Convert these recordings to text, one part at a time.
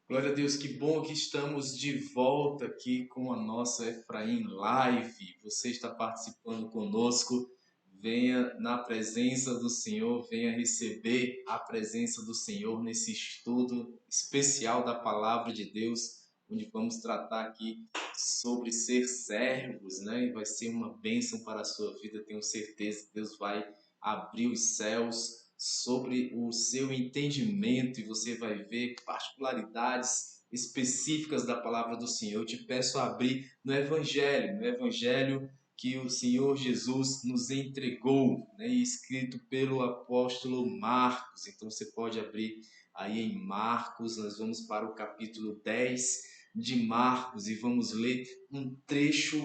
Glória a Deus, que bom que estamos de volta aqui com a nossa Efraim Live. Você está participando conosco. Venha na presença do Senhor, venha receber a presença do Senhor nesse estudo especial da Palavra de Deus, onde vamos tratar aqui sobre ser servos, né? E vai ser uma bênção para a sua vida, tenho certeza que Deus vai abrir os céus sobre o seu entendimento e você vai ver particularidades específicas da palavra do Senhor. Eu te peço a abrir no Evangelho que o Senhor Jesus nos entregou, né, escrito pelo apóstolo Marcos. Então você pode abrir aí em Marcos, nós vamos para o capítulo 10 de Marcos e vamos ler um trecho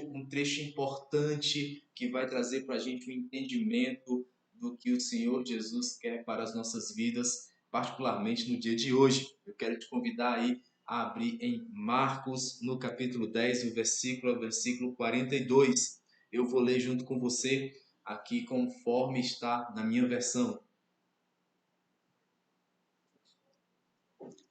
importante que vai trazer para a gente um entendimento do que o Senhor Jesus quer para as nossas vidas, particularmente no dia de hoje. Eu quero te convidar aí a abrir em Marcos, no capítulo 10, o versículo 42. Eu vou ler junto com você aqui conforme está na minha versão.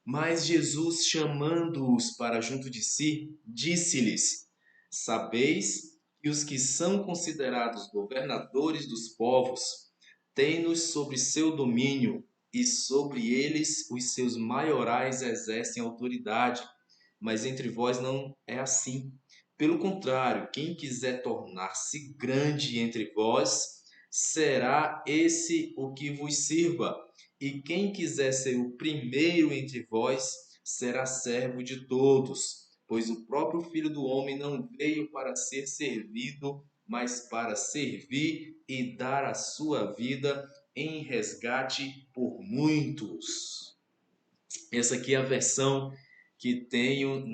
Mas Jesus, chamando-os para junto de si, disse-lhes: Sabeis que os que são considerados governadores dos povos têm-nos sob seu domínio, e sobre eles os seus maiorais exercem autoridade. Mas entre vós não é assim. Pelo contrário, quem quiser tornar-se grande entre vós, será esse o que vos sirva. E quem quiser ser o primeiro entre vós, será servo de todos. Pois o próprio Filho do Homem não veio para ser servido, mas para servir e dar a sua vida em resgate por muitos. Essa aqui é a versão que tenho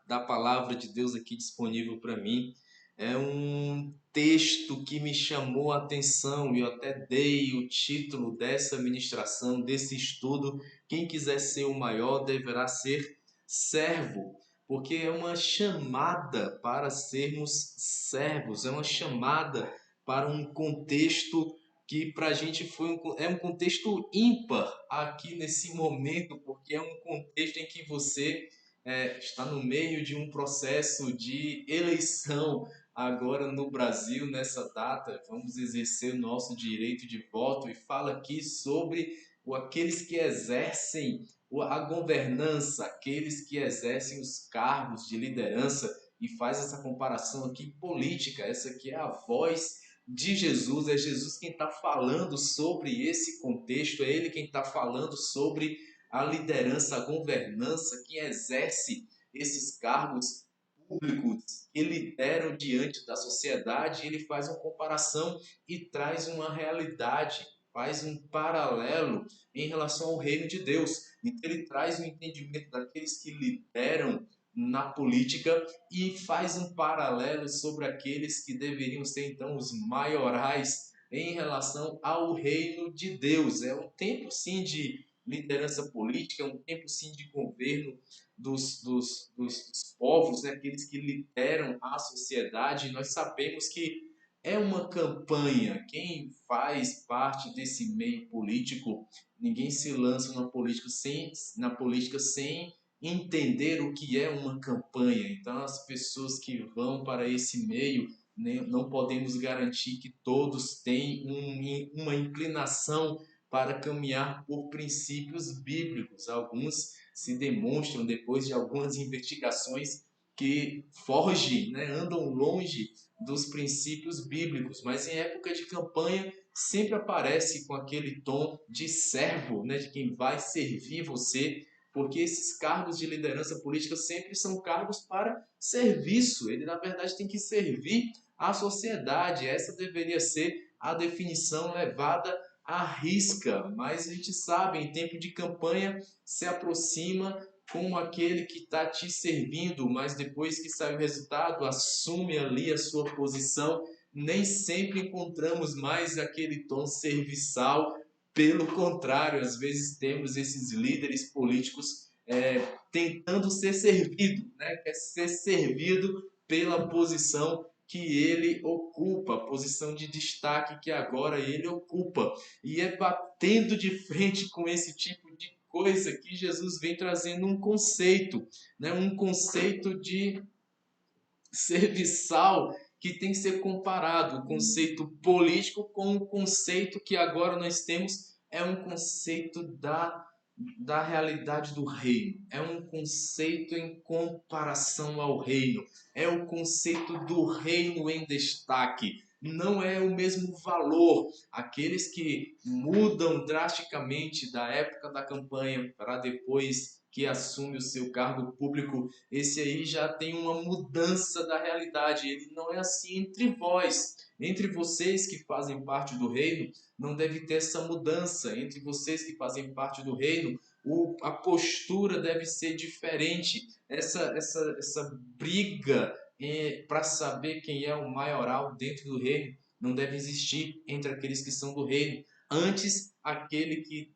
da palavra de Deus aqui disponível para mim. É um texto que me chamou a atenção e eu até dei o título dessa ministração, desse estudo. Quem quiser ser o maior deverá ser servo, porque é uma chamada para sermos servos, é uma chamada para um contexto que para a gente é um contexto ímpar aqui nesse momento, porque é um contexto em que você está no meio de um processo de eleição agora no Brasil, nessa data. Vamos exercer o nosso direito de voto e fala aqui sobre aqueles que exercem a governança, aqueles que exercem os cargos de liderança e faz essa comparação aqui política. Essa aqui é a voz de Jesus, é Jesus quem está falando sobre esse contexto, é Ele quem está falando sobre a liderança, a governança, quem exerce esses cargos públicos que lideram diante da sociedade. Ele faz uma comparação e traz uma realidade, faz um paralelo em relação ao reino de Deus. Então ele traz um entendimento daqueles que lideram na política e faz um paralelo sobre aqueles que deveriam ser então os maiorais em relação ao reino de Deus. É um tempo sim de liderança política, é um tempo sim de governo dos povos, né? Aqueles que lideram a sociedade. Nós sabemos que é uma campanha. Quem faz parte desse meio político, ninguém se lança na política sem entender o que é uma campanha. Então, as pessoas que vão para esse meio, não podemos garantir que todos têm uma inclinação para caminhar por princípios bíblicos. Alguns se demonstram, depois de algumas investigações, que fogem, né, andam longe dos princípios bíblicos, mas em época de campanha sempre aparece com aquele tom de servo, né, de quem vai servir você, porque esses cargos de liderança política sempre são cargos para serviço. Ele, na verdade, tem que servir à sociedade. Essa deveria ser a definição levada à risca. Mas a gente sabe, em tempo de campanha, se aproxima com aquele que está te servindo, mas depois que sai o resultado, assume ali a sua posição. Nem sempre encontramos mais aquele tom serviçal. Pelo contrário, às vezes temos esses líderes políticos tentando ser servido, né? Quer ser servido pela posição que ele ocupa, a posição de destaque que agora ele ocupa. E é batendo de frente com esse tipo de coisa que Jesus vem trazendo um conceito, né? Um conceito de serviçal que tem que ser comparado. O conceito político com o conceito que agora nós temos é um conceito da realidade do reino. É um conceito em comparação ao reino. É o conceito do reino em destaque. Não é o mesmo valor. Aqueles que mudam drasticamente da época da campanha para depois que assume o seu cargo público, esse aí já tem uma mudança da realidade. Ele não é assim entre vós. Entre vocês que fazem parte do reino, não deve ter essa mudança. Entre vocês que fazem parte do reino, a postura deve ser diferente. Essa briga para saber quem é o maioral dentro do reino não deve existir entre aqueles que são do reino. Antes, aquele que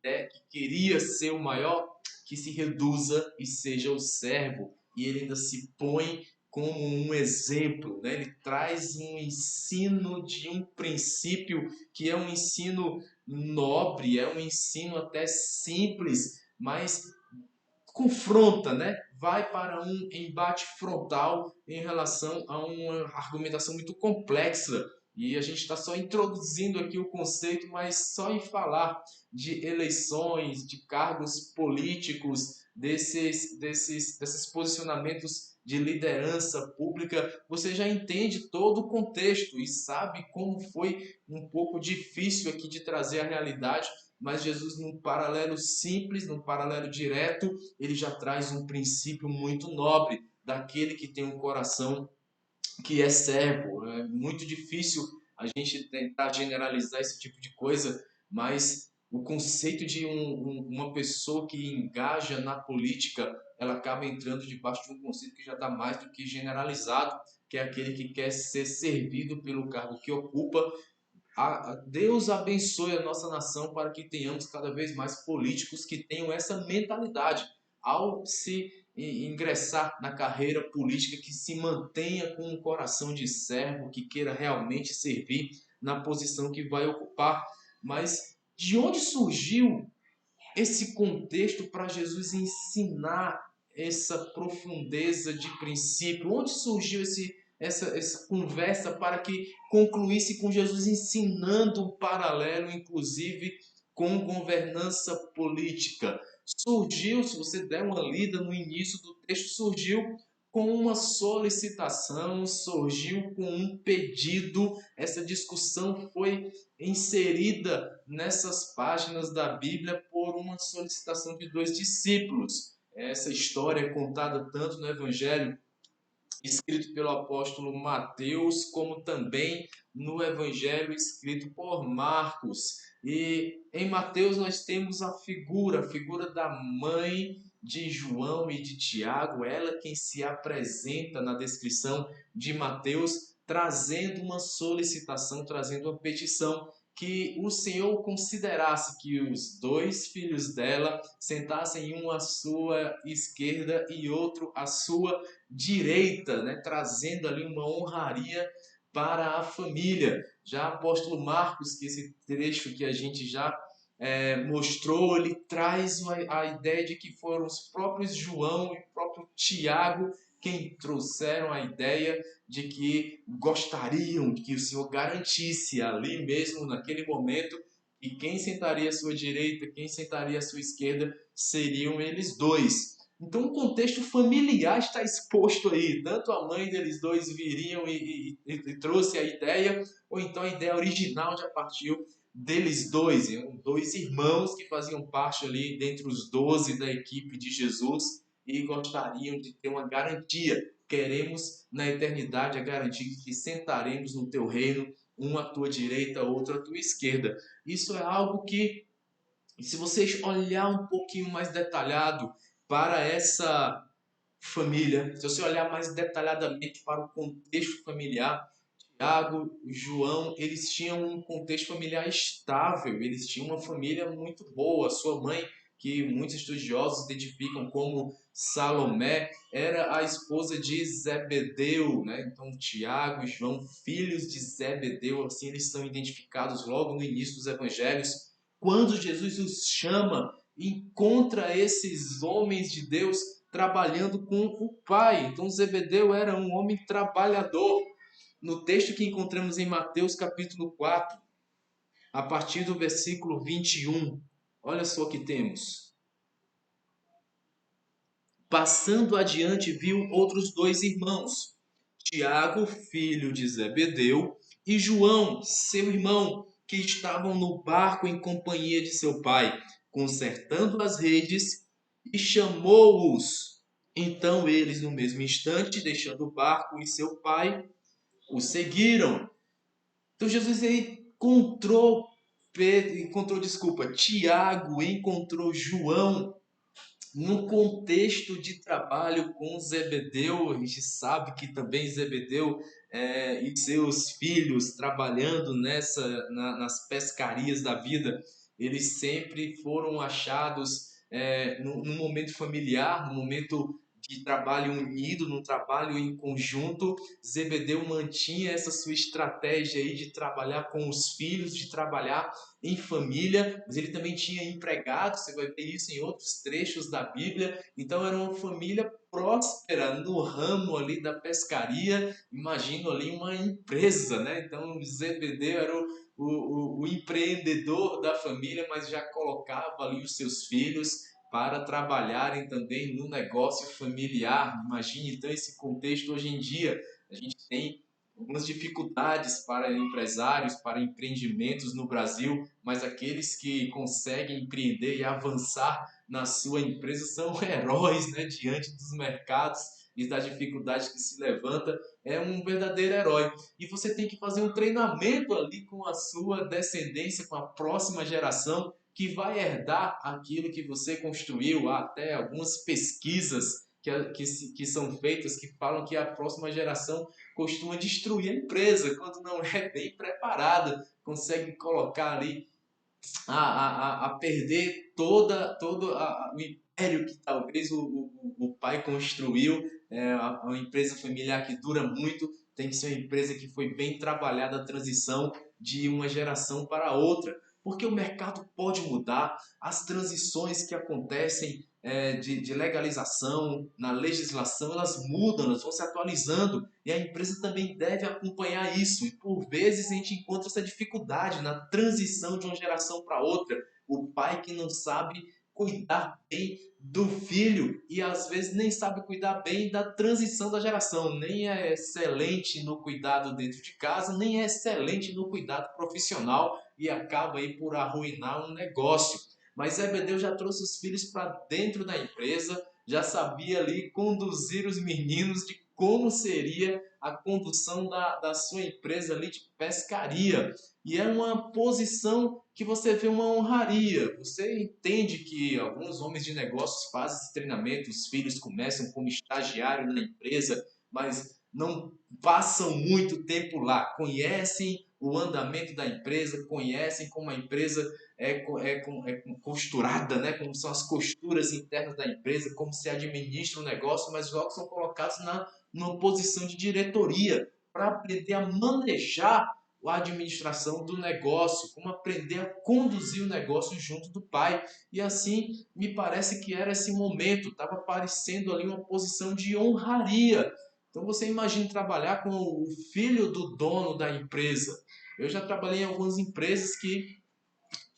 queria ser o maior, que se reduza e seja o servo. E ele ainda se põe como um exemplo, né? Ele traz um ensino de um princípio que é um ensino nobre, é um ensino até simples, mas confronta, né? Vai para um embate frontal em relação a uma argumentação muito complexa. E a gente está só introduzindo aqui o conceito, mas só em falar de eleições, de cargos políticos, desses posicionamentos de liderança pública, você já entende todo o contexto e sabe como foi um pouco difícil aqui de trazer a realidade, mas Jesus, num paralelo simples, num paralelo direto, ele já traz um princípio muito nobre daquele que tem um coração que é servo. É muito difícil a gente tentar generalizar esse tipo de coisa, mas o conceito de uma pessoa que engaja na política, ela acaba entrando debaixo de um conceito que já está mais do que generalizado, que é aquele que quer ser servido pelo cargo que ocupa. Deus abençoe a nossa nação para que tenhamos cada vez mais políticos que tenham essa mentalidade ao se ingressar na carreira política, que se mantenha com um coração de servo, que queira realmente servir na posição que vai ocupar. Mas de onde surgiu esse contexto para Jesus ensinar essa profundeza de princípio? Onde surgiu essa conversa para que concluísse com Jesus ensinando um paralelo, inclusive, com governança política? Surgiu, se você der uma lida no início do texto, surgiu com uma solicitação, surgiu com um pedido. Essa discussão foi inserida nessas páginas da Bíblia por uma solicitação de dois discípulos. Essa história é contada tanto no Evangelho escrito pelo apóstolo Mateus, como também no Evangelho escrito por Marcos. E em Mateus nós temos a figura da mãe de João e de Tiago, ela quem se apresenta na descrição de Mateus, trazendo uma solicitação, trazendo uma petição que o Senhor considerasse que os dois filhos dela sentassem um à sua esquerda e outro à sua direita, né? Trazendo ali uma honraria para a família. Já apóstolo Marcos, que esse trecho que a gente já mostrou, ele traz a ideia de que foram os próprios João e o próprio Tiago quem trouxeram a ideia de que gostariam que o Senhor garantisse ali mesmo, naquele momento, que quem sentaria à sua direita, quem sentaria à sua esquerda, seriam eles dois. Então o contexto familiar está exposto aí. Tanto a mãe deles dois viriam e trouxe a ideia, ou então a ideia original já partiu deles dois. Dois irmãos que faziam parte ali dentre os 12 da equipe de Jesus e gostariam de ter uma garantia. Queremos na eternidade a garantia de que sentaremos no teu reino, um à tua direita, outro à tua esquerda. Isso é algo que, se vocês olhar um pouquinho mais detalhado para essa família, se você olhar mais detalhadamente para o contexto familiar, Tiago, João, eles tinham um contexto familiar estável, eles tinham uma família muito boa. Sua mãe, que muitos estudiosos identificam como Salomé, era a esposa de Zebedeu, né? Então, Tiago e João, filhos de Zebedeu, assim eles são identificados logo no início dos evangelhos. Quando Jesus os chama encontra esses homens de Deus trabalhando com o pai. Então Zebedeu era um homem trabalhador. No texto que encontramos em Mateus capítulo 4, a partir do versículo 21, olha só o que temos. Passando adiante, viu outros dois irmãos, Tiago, filho de Zebedeu, e João, seu irmão, que estavam no barco em companhia de seu pai, consertando as redes, e chamou-os. Então eles, no mesmo instante, deixando o barco e seu pai, o seguiram. Então Jesus encontrou Tiago, encontrou João, no contexto de trabalho com Zebedeu. A gente sabe que também Zebedeu e seus filhos trabalhando nas pescarias da vida, eles sempre foram achados no momento familiar, no momento de trabalho unido, no trabalho em conjunto. Zebedeu mantinha essa sua estratégia aí de trabalhar com os filhos, de trabalhar em família, mas ele também tinha empregados. Você vai ver isso em outros trechos da Bíblia. Então era uma família próspera no ramo ali da pescaria. Imagino ali uma empresa, né? Então Zebedeu era o empreendedor da família, mas já colocava ali os seus filhos para trabalharem também no negócio familiar. Imagine então esse contexto hoje em dia. A gente tem algumas dificuldades para empresários, para empreendimentos no Brasil, mas aqueles que conseguem empreender e avançar na sua empresa são heróis, né, diante dos mercados e das dificuldades que se levanta. É um verdadeiro herói. E você tem que fazer um treinamento ali com a sua descendência, com a próxima geração que vai herdar aquilo que você construiu. Há até algumas pesquisas que são feitas que falam que a próxima geração costuma destruir a empresa quando não é bem preparada, consegue colocar ali a perder todo o império que talvez o pai construiu. Uma empresa familiar que dura muito tem que ser uma empresa que foi bem trabalhada a transição de uma geração para outra, porque o mercado pode mudar, as transições que acontecem de legalização na legislação, elas mudam, elas vão se atualizando, e a empresa também deve acompanhar isso. E por vezes a gente encontra essa dificuldade na transição de uma geração para outra. O pai que não sabe cuidar bem do filho e às vezes nem sabe cuidar bem da transição da geração, nem é excelente no cuidado dentro de casa, nem é excelente no cuidado profissional, e acaba aí por arruinar um negócio. Mas Zebedeu já trouxe os filhos para dentro da empresa, já sabia ali conduzir os meninos de como seria a condução da sua empresa ali de pescaria. E é uma posição que você vê uma honraria. Você entende que alguns homens de negócios fazem esse treinamento, os filhos começam como estagiário na empresa, mas não passam muito tempo lá, conhecem o andamento da empresa, conhecem como a empresa é costurada, né? Como são as costuras internas da empresa, como se administra o negócio, mas logo são colocados numa posição de diretoria para aprender a manejar a administração do negócio, como aprender a conduzir o negócio junto do pai. E assim me parece que era esse momento, estava aparecendo ali uma posição de honraria. Então você imagina trabalhar com o filho do dono da empresa. Eu já trabalhei em algumas empresas que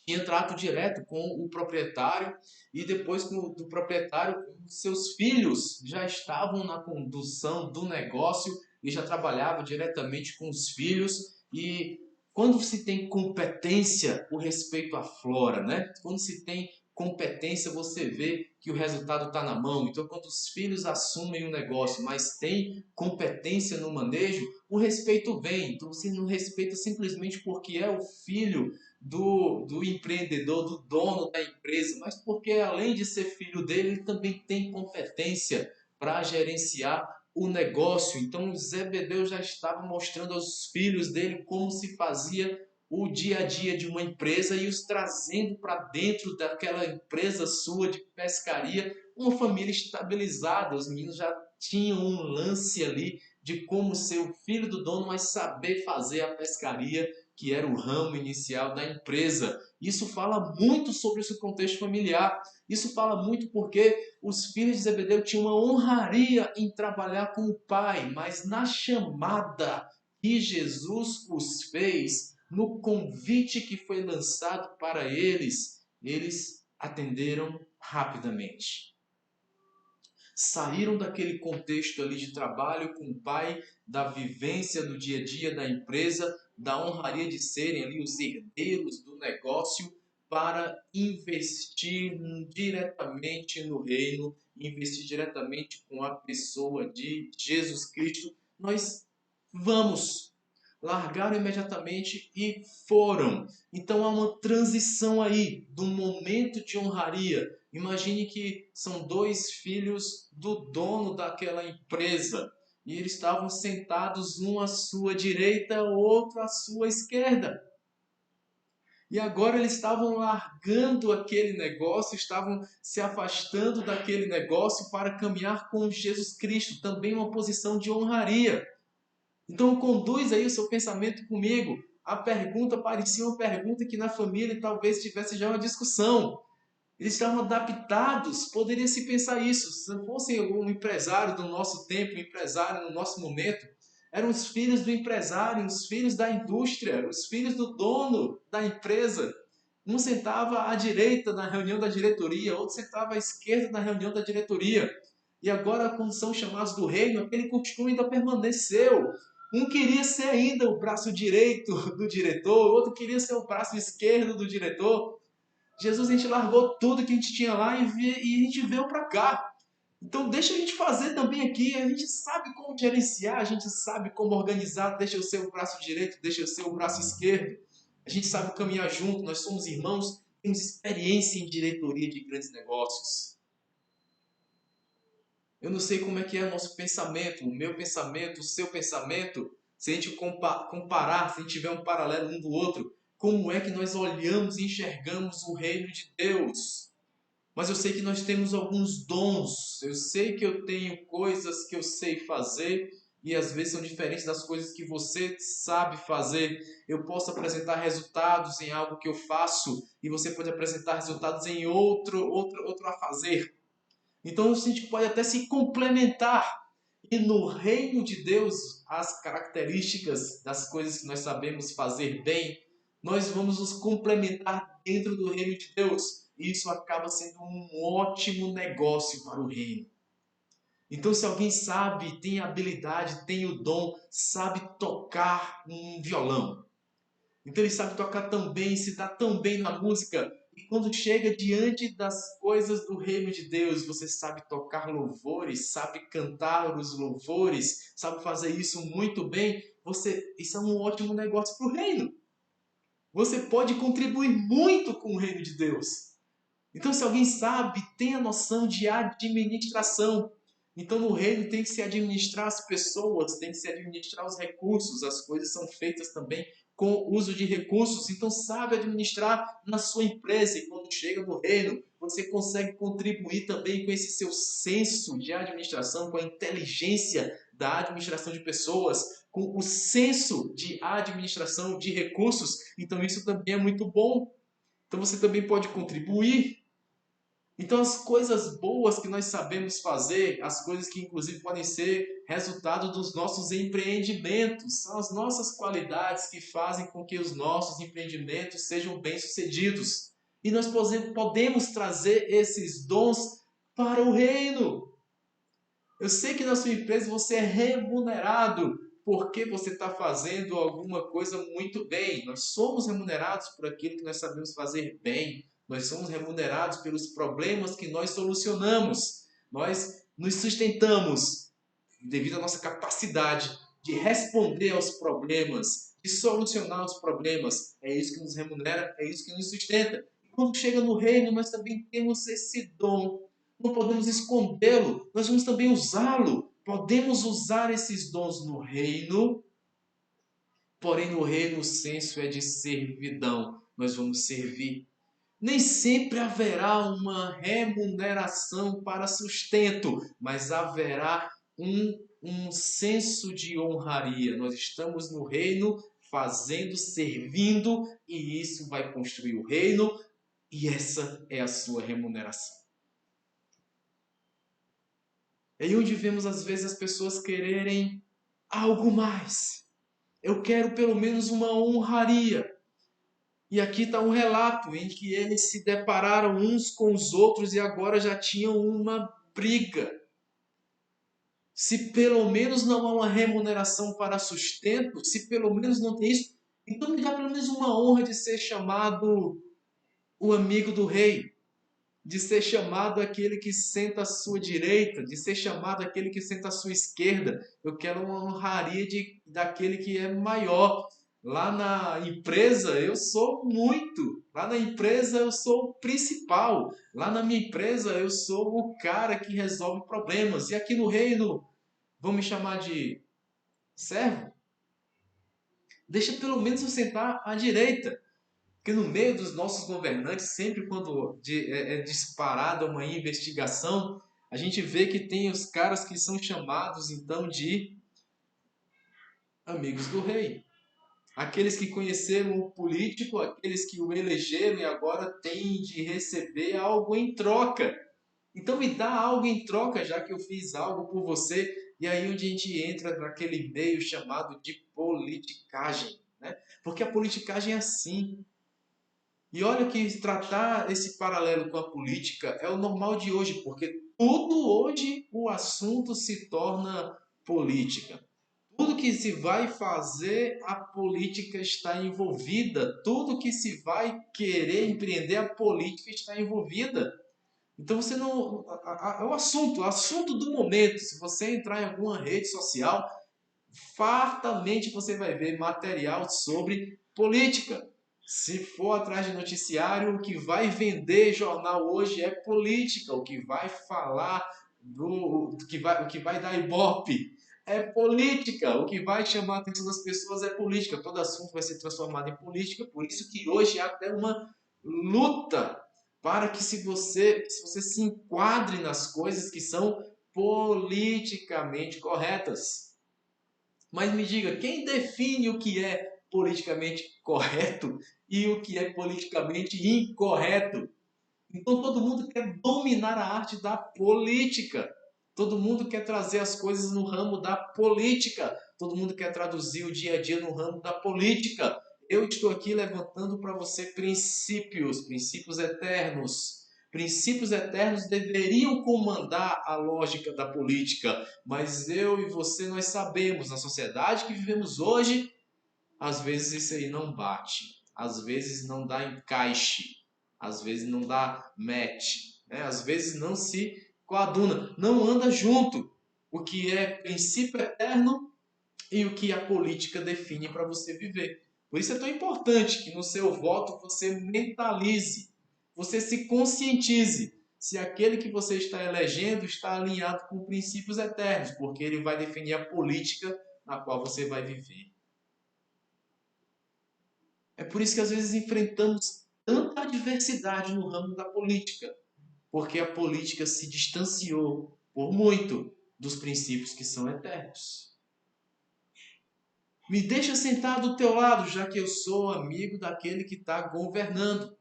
tinha trato direto com o proprietário, e depois do proprietário, seus filhos já estavam na condução do negócio e já trabalhavam diretamente com os filhos. E quando se tem competência, o respeito aflora, né? Quando se tem competência, você vê que o resultado está na mão. Então, quando os filhos assumem um negócio, mas tem competência no manejo, o respeito vem. Então, você não respeita simplesmente porque é o filho do empreendedor, do dono da empresa, mas porque além de ser filho dele, ele também tem competência para gerenciar o negócio. Então Zebedeu já estava mostrando aos filhos dele como se fazia o dia a dia de uma empresa e os trazendo para dentro daquela empresa sua de pescaria, uma família estabilizada. Os meninos já tinham um lance ali de como ser o filho do dono, mas saber fazer a pescaria que era o ramo inicial da empresa. Isso fala muito sobre esse contexto familiar. Isso fala muito porque os filhos de Zebedeu tinham uma honraria em trabalhar com o pai, mas na chamada que Jesus os fez, no convite que foi lançado para eles, eles atenderam rapidamente. Saíram daquele contexto ali de trabalho com o pai, da vivência do dia a dia da empresa, da honraria de serem ali os herdeiros do negócio, para investir diretamente no reino, investir diretamente com a pessoa de Jesus Cristo. Nós vamos. Largaram imediatamente e foram. Então há uma transição aí do momento de honraria. Imagine que são dois filhos do dono daquela empresa e eles estavam sentados, um à sua direita, outro à sua esquerda. E agora eles estavam largando aquele negócio, estavam se afastando daquele negócio para caminhar com Jesus Cristo, também uma posição de honraria. Então conduz aí o seu pensamento comigo. A pergunta parecia uma pergunta que na família talvez tivesse já uma discussão. Eles estavam adaptados, poderia se pensar isso. Se não fosse um empresário do nosso tempo, um empresário no nosso momento, eram os filhos do empresário, os filhos da indústria, os filhos do dono da empresa. Um sentava à direita na reunião da diretoria, outro sentava à esquerda na reunião da diretoria. E agora, quando são chamados do reino, aquele costume ainda permaneceu. Um queria ser ainda o braço direito do diretor, o outro queria ser o braço esquerdo do diretor. Jesus, a gente largou tudo que a gente tinha lá e a gente veio para cá. Então deixa a gente fazer também aqui, a gente sabe como gerenciar, a gente sabe como organizar, deixa eu ser o braço direito, deixa eu ser o braço esquerdo. A gente sabe caminhar junto, nós somos irmãos, temos experiência em diretoria de grandes negócios. Eu não sei como é que é o nosso pensamento, o meu pensamento, o seu pensamento, se a gente comparar, se a gente tiver um paralelo um do outro, como é que nós olhamos e enxergamos o reino de Deus? Mas eu sei que nós temos alguns dons. Eu sei que eu tenho coisas que eu sei fazer e às vezes são diferentes das coisas que você sabe fazer. Eu posso apresentar resultados em algo que eu faço e você pode apresentar resultados em outro a fazer. Então a gente pode até se complementar. E no reino de Deus, as características das coisas que nós sabemos fazer bem, nós vamos nos complementar dentro do reino de Deus. E isso acaba sendo um ótimo negócio para o reino. Então, se alguém sabe, tem habilidade, tem o dom, sabe tocar um violão, então ele sabe tocar tão bem, se dá tão bem na música. E quando chega diante das coisas do reino de Deus, você sabe tocar louvores, sabe cantar os louvores, sabe fazer isso muito bem, isso é um ótimo negócio para o reino. Você pode contribuir muito com o reino de Deus. Então, se alguém sabe, tem a noção de administração. Então, no reino tem que se administrar as pessoas, tem que se administrar os recursos, as coisas são feitas também com uso de recursos. Então, sabe administrar na sua empresa e quando chega no reino, você consegue contribuir também com esse seu senso de administração, com a inteligência da administração de pessoas, com o senso de administração de recursos. Então, isso também é muito bom. Então, você também pode contribuir. Então, as coisas boas que nós sabemos fazer, as coisas que inclusive podem ser resultado dos nossos empreendimentos, são as nossas qualidades que fazem com que os nossos empreendimentos sejam bem-sucedidos. E nós podemos trazer esses dons para o reino. Eu sei que na sua empresa você é remunerado porque você está fazendo alguma coisa muito bem. Nós somos remunerados por aquilo que nós sabemos fazer bem. Nós somos remunerados pelos problemas que nós solucionamos. Nós nos sustentamos devido à nossa capacidade de responder aos problemas, de solucionar os problemas. É isso que nos remunera, é isso que nos sustenta. E quando chega no reino, nós também temos esse dom. Não podemos escondê-lo, nós vamos também usá-lo. Podemos usar esses dons no reino, porém no reino o senso é de servidão. Nós vamos servir. Nem sempre haverá uma remuneração para sustento, mas haverá um senso de honraria. Nós estamos no reino fazendo, servindo, e isso vai construir o reino, e essa é a sua remuneração. É aí onde vemos às vezes as pessoas quererem algo mais. Eu quero pelo menos uma honraria. E aqui está um relato em que eles se depararam uns com os outros e agora já tinham uma briga. Se pelo menos não há uma remuneração para sustento, se pelo menos não tem isso, então me dá pelo menos uma honra de ser chamado o amigo do rei, de ser chamado aquele que senta à sua direita, de ser chamado aquele que senta à sua esquerda. Eu quero uma honraria daquele que é maior. Lá na empresa eu sou muito. Lá na empresa eu sou o principal. Lá na minha empresa eu sou o cara que resolve problemas. E aqui no reino vão me chamar de servo? Deixa pelo menos eu sentar à direita. Porque no meio dos nossos governantes, sempre quando é disparada uma investigação, a gente vê que tem os caras que são chamados então de amigos do rei. Aqueles que conheceram o político, aqueles que o elegeram e agora têm de receber algo em troca. Então me dá algo em troca, já que eu fiz algo por você. E aí onde a gente entra naquele meio chamado de politicagem. Né? Porque a politicagem é assim. E olha que tratar esse paralelo com a política é o normal de hoje, porque tudo hoje o assunto se torna política. Tudo que se vai fazer, a política está envolvida. Tudo que se vai querer empreender, a política está envolvida. Então você não. É o assunto do momento. Se você entrar em alguma rede social, fartamente você vai ver material sobre política. Se for atrás de noticiário, o que vai vender jornal hoje é política. O que vai falar o que vai dar ibope é política. O que vai chamar a atenção das pessoas é política. Todo assunto vai ser transformado em política. Por isso que hoje há até uma luta para que se você se enquadre nas coisas que são politicamente corretas. Mas me diga, quem define o que é politicamente correto e o que é politicamente incorreto? Então todo mundo quer dominar a arte da política. Todo mundo quer trazer as coisas no ramo da política. Todo mundo quer traduzir o dia a dia no ramo da política. Eu estou aqui levantando para você princípios, princípios eternos. Princípios eternos deveriam comandar a lógica da política, mas eu e você nós sabemos, na sociedade que vivemos hoje, às vezes isso aí não bate, às vezes não dá encaixe, às vezes não dá match, né? Às vezes não se coaduna, não anda junto o que é princípio eterno e o que a política define para você viver. Por isso é tão importante que no seu voto você mentalize, você se conscientize se aquele que você está elegendo está alinhado com princípios eternos, porque ele vai definir a política na qual você vai viver. É por isso que às vezes enfrentamos tanta adversidade no ramo da política, porque a política se distanciou por muito dos princípios que são eternos. Me deixa sentar do teu lado, já que eu sou amigo daquele que está governando.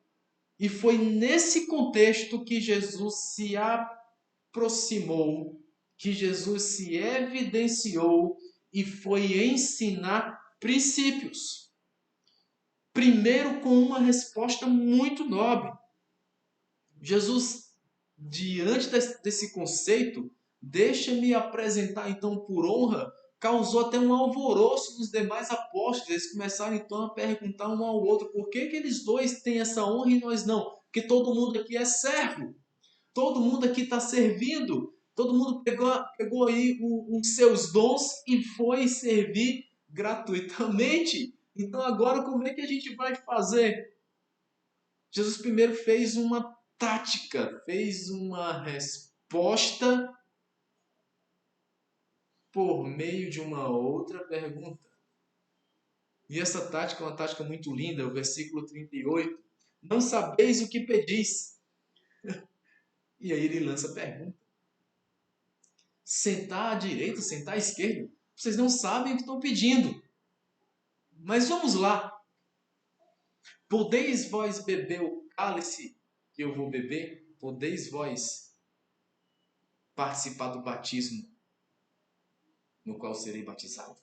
E foi nesse contexto que Jesus se aproximou, que Jesus se evidenciou e foi ensinar princípios. Primeiro, com uma resposta muito nobre. Jesus, diante desse conceito, deixa-me apresentar então por honra, causou até um alvoroço nos demais apóstolos. Eles começaram então a perguntar um ao outro por que eles dois têm essa honra e nós não? Porque todo mundo aqui é servo, todo mundo aqui está servindo, todo mundo pegou aí os seus dons e foi servir gratuitamente. Então agora como é que a gente vai fazer? Jesus primeiro fez uma tática, fez uma resposta por meio de uma outra pergunta. E essa tática é uma tática muito linda, o versículo 38. Não sabeis o que pedis. E aí ele lança a pergunta. Sentar à direita, sentar à esquerda. Vocês não sabem o que estão pedindo. Mas vamos lá. Podeis vós beber o cálice que eu vou beber? Podeis vós participar do batismo no qual serei batizado?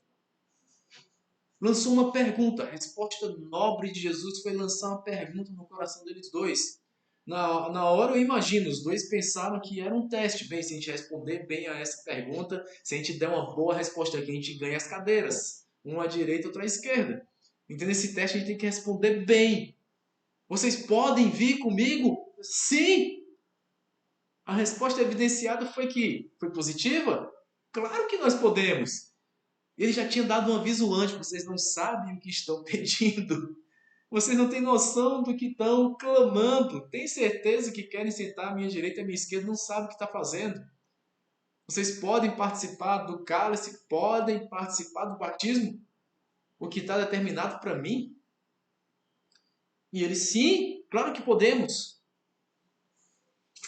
Lançou uma pergunta. A resposta nobre de Jesus foi lançar uma pergunta no coração deles dois. Na hora eu imagino, os dois pensaram que era um teste. Bem, se a gente responder bem a essa pergunta, se a gente der uma boa resposta aqui, a gente ganha as cadeiras. Uma à direita, outra à esquerda. Então nesse teste a gente tem que responder bem. Vocês podem vir comigo? Sim! A resposta evidenciada foi positiva? Claro que nós podemos. Ele já tinha dado um aviso antes, vocês não sabem o que estão pedindo. Vocês não têm noção do que estão clamando. Tem certeza que querem sentar à minha direita e à minha esquerda, não sabem o que está fazendo. Vocês podem participar do cálice, podem participar do batismo, o que está determinado para mim. E ele, sim, claro que podemos.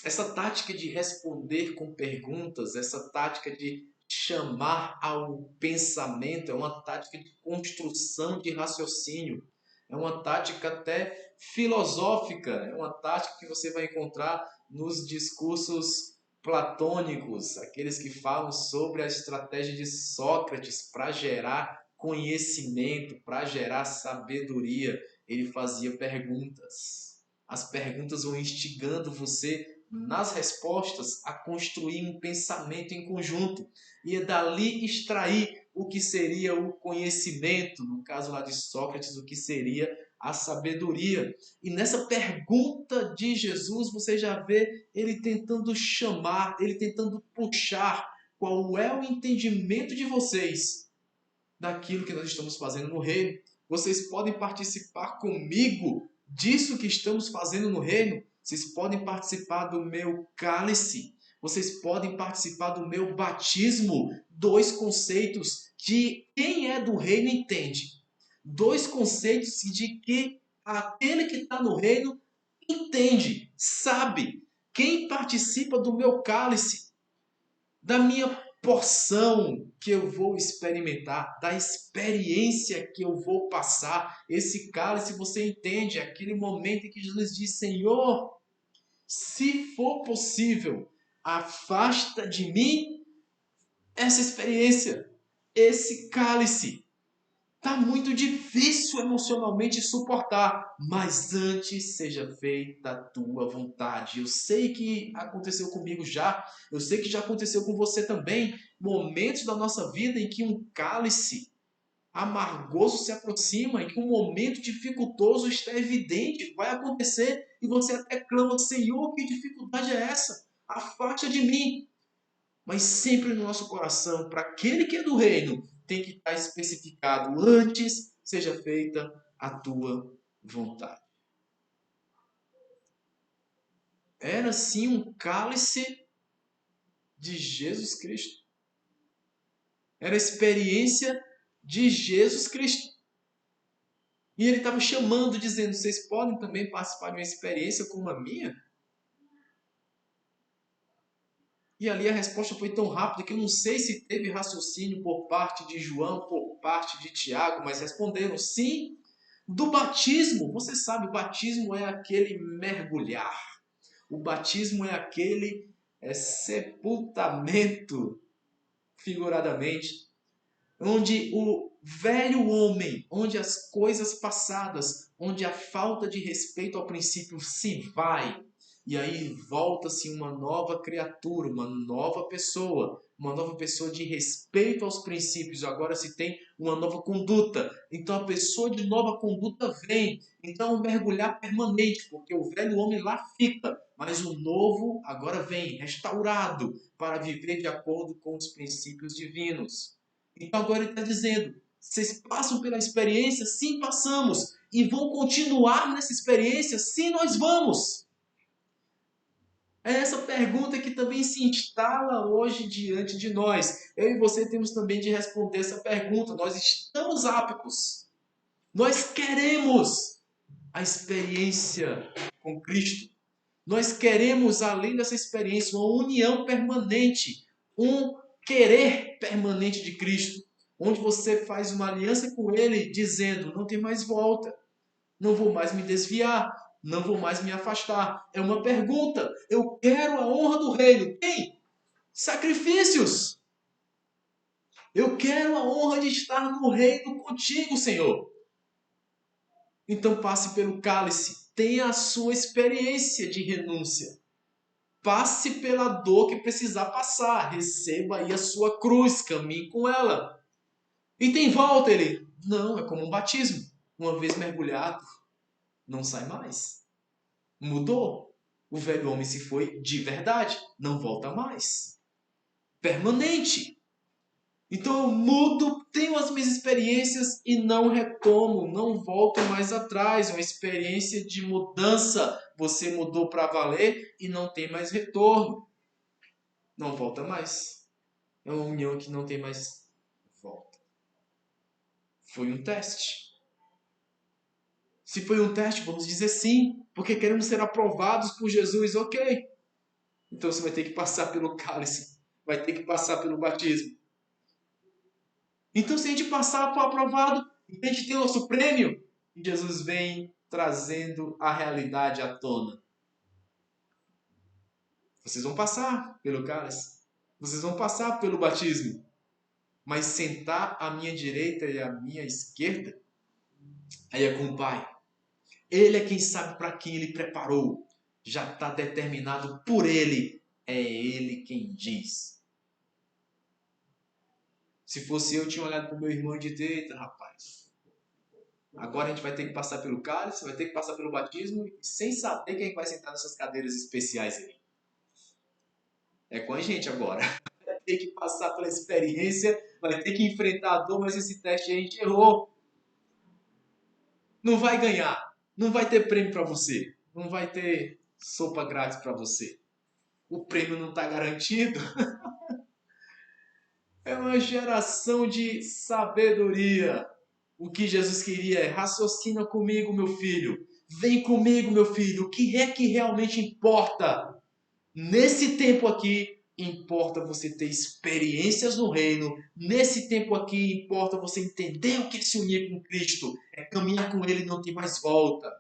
Essa tática de responder com perguntas, essa tática de chamar ao pensamento, é uma tática de construção de raciocínio, é uma tática até filosófica, é uma tática que você vai encontrar nos discursos platônicos, aqueles que falam sobre a estratégia de Sócrates para gerar conhecimento, para gerar sabedoria. Ele fazia perguntas. As perguntas vão instigando você nas respostas a construir um pensamento em conjunto e dali extrair o que seria o conhecimento, no caso lá de Sócrates, o que seria a sabedoria. E nessa pergunta de Jesus, você já vê ele tentando chamar, ele tentando puxar qual é o entendimento de vocês daquilo que nós estamos fazendo no reino. Vocês podem participar comigo disso que estamos fazendo no reino. Vocês podem participar do meu cálice. Vocês podem participar do meu batismo. Dois conceitos que quem é do reino entende. Dois conceitos de que aquele que está no reino entende, sabe. Quem participa do meu cálice, da minha porção que eu vou experimentar, da experiência que eu vou passar. Esse cálice, você entende, aquele momento em que Jesus diz: Senhor, se for possível, afasta de mim essa experiência, esse cálice. Está muito difícil emocionalmente suportar, mas antes seja feita a tua vontade. Eu sei que aconteceu comigo já, eu sei que já aconteceu com você também, momentos da nossa vida em que um cálice amargoso se aproxima, em que um momento dificultoso está evidente, vai acontecer, e você até clama: Senhor, que dificuldade é essa? Afasta de mim. Mas sempre no nosso coração, para aquele que é do reino, tem que estar especificado: antes seja feita a tua vontade. Era sim um cálice de Jesus Cristo. Era a experiência de Jesus Cristo. E ele estava chamando, dizendo: vocês podem também participar de uma experiência como a minha? E ali a resposta foi tão rápida que eu não sei se teve raciocínio por parte de João, por parte de Tiago, mas responderam sim. Do batismo, você sabe, o batismo é aquele mergulhar. O batismo é aquele sepultamento, figuradamente, onde o velho homem, onde as coisas passadas, onde a falta de respeito ao princípio se vai, e aí volta-se uma nova criatura, uma nova pessoa de respeito aos princípios. Agora se tem uma nova conduta. Então a pessoa de nova conduta vem. Então é um mergulhar permanente, porque o velho homem lá fica, mas o novo agora vem, restaurado, para viver de acordo com os princípios divinos. Então agora ele está dizendo: vocês passam pela experiência? Sim, passamos. E vão continuar nessa experiência? Sim, nós vamos. É essa pergunta que também se instala hoje diante de nós. Eu e você temos também de responder essa pergunta. Nós estamos aptos. Nós queremos a experiência com Cristo. Nós queremos, além dessa experiência, uma união permanente, um querer permanente de Cristo. onde você faz uma aliança com Ele, dizendo: não tem mais volta, não vou mais me desviar, não vou mais me afastar. É uma pergunta. Eu quero a honra do reino. Tem sacrifícios. Eu quero a honra de estar no reino contigo, Senhor. Então passe pelo cálice. Tenha a sua experiência de renúncia. Passe pela dor que precisar passar. Receba aí a sua cruz. Caminhe com ela. E tem volta, ele? Não, é como um batismo. Uma vez mergulhado, não sai mais. Mudou. O velho homem se foi de verdade. Não volta mais. Permanente. Então eu mudo, tenho as minhas experiências e não retomo, não volto mais atrás. É uma experiência de mudança. Você mudou para valer e não tem mais retorno. Não volta mais. É uma união que não tem mais volta. Foi um teste. Se foi um teste, vamos dizer sim, porque queremos ser aprovados por Jesus, ok. Então você vai ter que passar pelo cálice, vai ter que passar pelo batismo. Então se a gente passar por aprovado, a gente tem o nosso prêmio, e Jesus vem trazendo a realidade à tona. Vocês vão passar pelo cálice, vocês vão passar pelo batismo, mas sentar à minha direita e à minha esquerda, aí é com o Pai. Ele é quem sabe para quem ele preparou. Já está determinado por ele. É ele quem diz. Se fosse eu tinha olhado para o meu irmão e dito: eita, rapaz, agora a gente vai ter que passar pelo cálice, vai ter que passar pelo batismo, sem saber quem vai sentar nessas cadeiras especiais aí. É com a gente agora. Vai ter que passar pela experiência, vai ter que enfrentar a dor, mas esse teste a gente errou. Não vai ganhar. Não vai ter prêmio para você. Não vai ter sopa grátis para você. O prêmio não está garantido. É uma geração de sabedoria. O que Jesus queria é: raciocina comigo, meu filho. Vem comigo, meu filho. O que é que realmente importa? Nesse tempo aqui, importa você ter experiências no reino. Nesse tempo aqui, importa você entender o que é se unir com Cristo. É caminhar com Ele e não ter mais volta.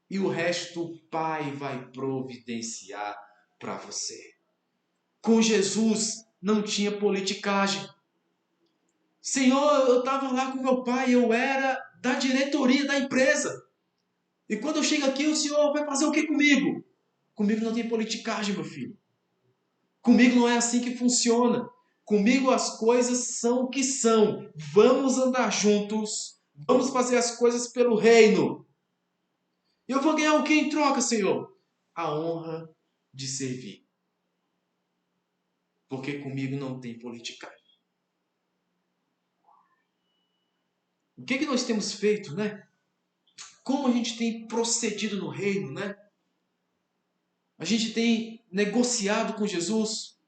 E o resto o Pai vai providenciar para você. Com Jesus não tinha politicagem. Senhor, eu estava lá com meu pai, eu era da diretoria da empresa. E quando eu chego aqui, o senhor vai fazer o que comigo? Comigo não tem politicagem, meu filho. Comigo não é assim que funciona. Comigo as coisas são o que são. Vamos andar juntos. Vamos fazer as coisas pelo reino. Eu vou ganhar o que em troca, Senhor? A honra de servir. Porque comigo não tem politicagem. O que nós temos feito, né? Como a gente tem procedido no reino, né? A gente tem negociado com Jesus.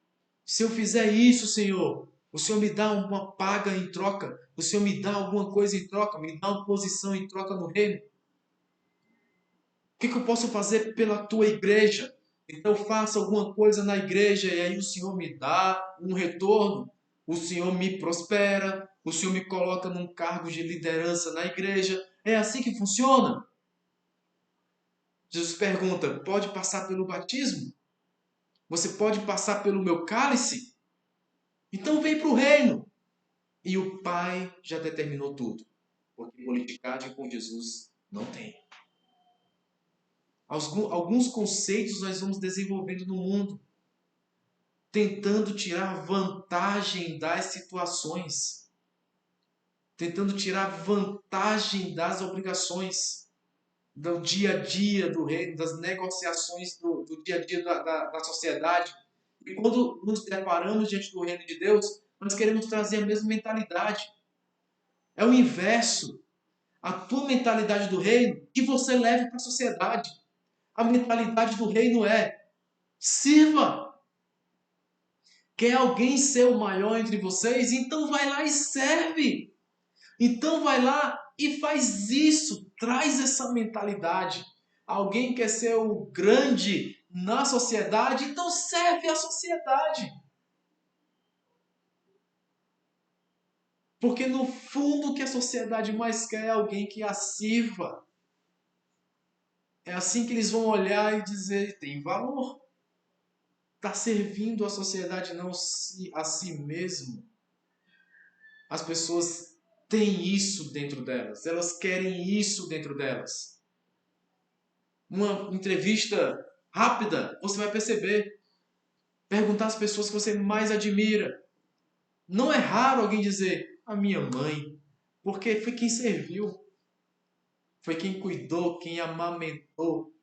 Se eu fizer isso, Senhor, o Senhor me dá uma paga em troca. O Senhor me dá alguma coisa em troca. Me dá uma posição em troca no reino. O que eu posso fazer pela tua igreja? Então eu faço alguma coisa na igreja e aí o Senhor me dá um retorno. O Senhor me prospera. O Senhor me coloca num cargo de liderança na igreja. É assim que funciona? Jesus pergunta: pode passar pelo batismo? Você pode passar pelo meu cálice? Então vem para o reino. E o Pai já determinou tudo. Porque politicagem com Jesus não tem. Alguns conceitos nós vamos desenvolvendo no mundo, tentando tirar vantagem das situações, tentando tirar vantagem das obrigações, do dia a dia do reino, das negociações do dia a dia da sociedade. E quando nos deparamos diante do reino de Deus, nós queremos trazer a mesma mentalidade. É o inverso. A tua mentalidade do reino que você leve para a sociedade. A mentalidade do reino é: sirva. Quer alguém ser o maior entre vocês? Então vai lá e serve. Então vai lá e faz isso. Traz essa mentalidade. Alguém quer ser o grande na sociedade? Então serve a sociedade. Porque no fundo o que a sociedade mais quer é alguém que a sirva. É assim que eles vão olhar e dizer, tem valor. Está servindo a sociedade, não a si mesmo. As pessoas têm isso dentro delas. Elas querem isso dentro delas. Uma entrevista rápida, você vai perceber. Perguntar às pessoas que você mais admira. Não é raro alguém dizer, a minha mãe, porque foi quem serviu, foi quem cuidou, quem amamentou,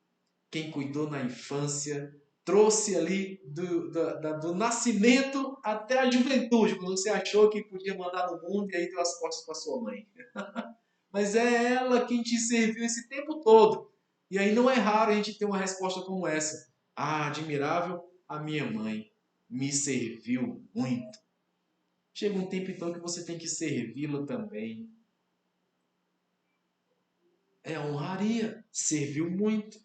quem cuidou na infância, trouxe ali do nascimento até a juventude, quando você achou que podia mandar no mundo e aí deu as costas para sua mãe. Mas é ela quem te serviu esse tempo todo. E aí não é raro a gente ter uma resposta como essa. Ah, admirável, a minha mãe me serviu muito. Chega um tempo então que você tem que servi-la também. É a honraria, serviu muito.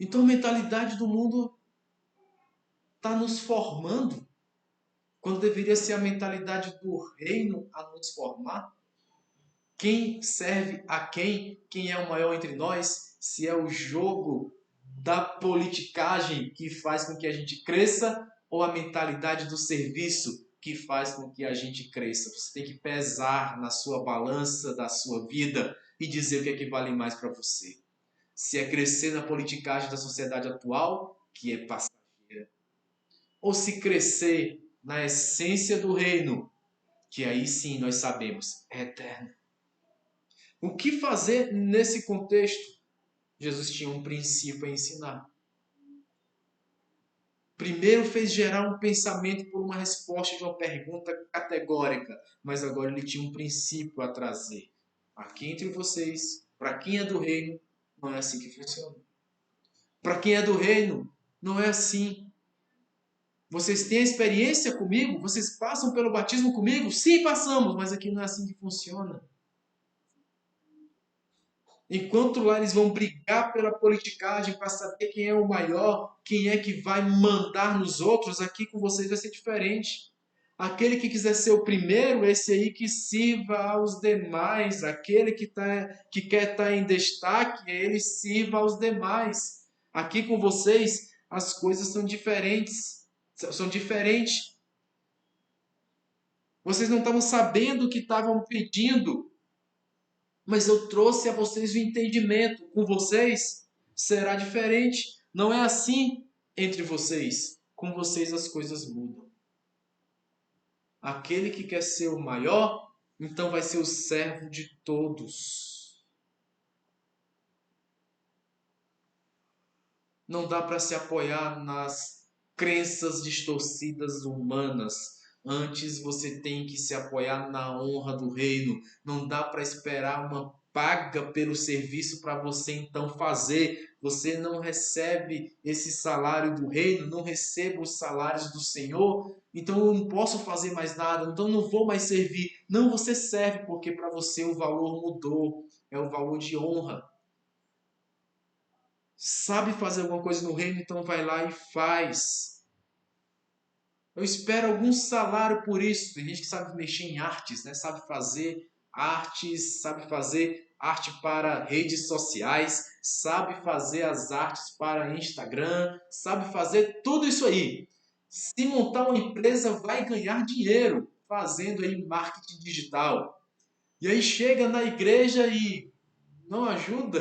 Então a mentalidade do mundo está nos formando, quando deveria ser a mentalidade do reino a nos formar. Quem serve a quem? Quem é o maior entre nós? Se é o jogo da politicagem que faz com que a gente cresça ou a mentalidade do serviço que faz com que a gente cresça? Você tem que pesar na sua balança da sua vida e dizer o que é que vale mais para você. Se é crescer na politicagem da sociedade atual, que é passageira, ou se crescer na essência do reino, que aí sim nós sabemos é eterno. O que fazer nesse contexto? Jesus tinha um princípio a ensinar. Primeiro fez gerar um pensamento por uma resposta de uma pergunta categórica, mas agora ele tinha um princípio a trazer. Aqui entre vocês, para quem é do reino, não é assim que funciona. Para quem é do reino, não é assim. Vocês têm experiência comigo? Vocês passam pelo batismo comigo? Sim, passamos, mas aqui não é assim que funciona. Enquanto lá eles vão brigar pela politicagem para saber quem é o maior, quem é que vai mandar nos outros, aqui com vocês vai ser diferente. Aquele que quiser ser o primeiro, esse aí que sirva aos demais. Aquele que quer estar em destaque, ele sirva aos demais. Aqui com vocês, as coisas são diferentes. São diferentes. Vocês não estavam sabendo o que estavam pedindo, mas eu trouxe a vocês o entendimento. Com vocês será diferente. Não é assim entre vocês. Com vocês as coisas mudam. Aquele que quer ser o maior, então vai ser o servo de todos. Não dá para se apoiar nas crenças distorcidas humanas. Antes você tem que se apoiar na honra do reino. Não dá para esperar uma paga pelo serviço para você então fazer. Você não recebe esse salário do reino, não recebo os salários do Senhor, então eu não posso fazer mais nada, então eu não vou mais servir. Não, você serve porque para você o valor mudou. É o valor de honra. Sabe fazer alguma coisa no reino, então vai lá e faz. Eu espero algum salário por isso. Tem gente que sabe mexer em artes, né? Sabe fazer artes, sabe fazer arte para redes sociais, sabe fazer as artes para Instagram, sabe fazer tudo isso aí. Se montar uma empresa, vai ganhar dinheiro fazendo aí marketing digital. E aí chega na igreja e não ajuda.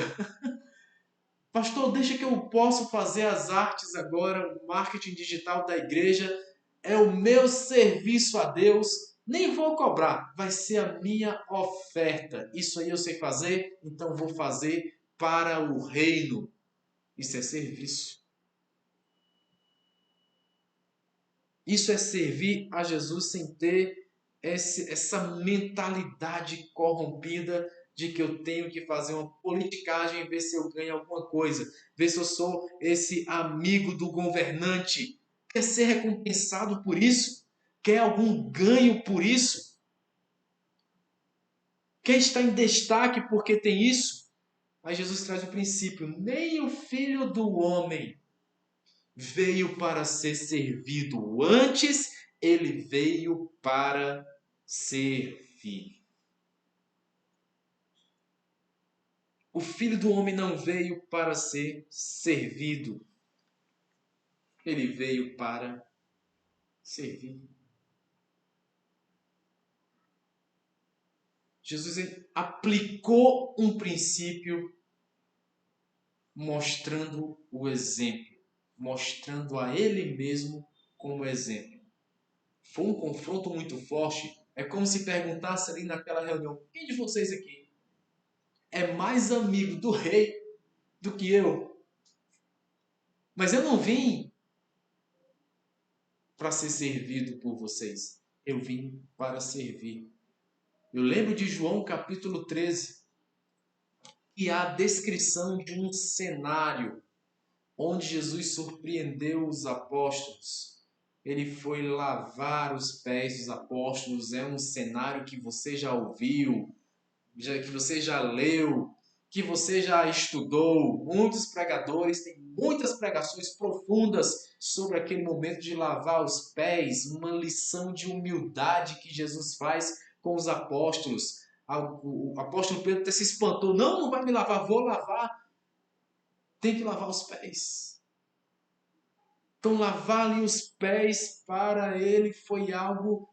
Pastor, deixa que eu posso fazer as artes agora, o marketing digital da igreja é o meu serviço a Deus. Nem vou cobrar, vai ser a minha oferta. Isso aí eu sei fazer, então vou fazer para o reino. Isso é serviço. Isso é servir a Jesus sem ter essa mentalidade corrompida de que eu tenho que fazer uma politicagem e ver se eu ganho alguma coisa, ver se eu sou esse amigo do governante. Quer ser recompensado por isso? Quer algum ganho por isso? Quer estar em destaque porque tem isso? Aí Jesus traz o princípio: nem o filho do homem veio para ser servido. Antes, ele veio para servir. O Filho do Homem não veio para ser servido. Ele veio para servir. Jesus aplicou um princípio mostrando o exemplo, mostrando a ele mesmo como exemplo. Foi um confronto muito forte. É como se perguntasse ali naquela reunião: quem de vocês aqui é mais amigo do rei do que eu? Mas eu não vim para ser servido por vocês. Eu vim para servir. Eu lembro de João capítulo 13, e há a descrição de um cenário onde Jesus surpreendeu os apóstolos. Ele foi lavar os pés dos apóstolos. É um cenário que você já ouviu, que você já leu, que você já estudou. Muitos pregadores têm muitas pregações profundas sobre aquele momento de lavar os pés, uma lição de humildade que Jesus faz com os apóstolos. O apóstolo Pedro até se espantou: não, não vai me lavar, vou lavar. Tem que lavar os pés. Então, lavar ali os pés para ele foi algo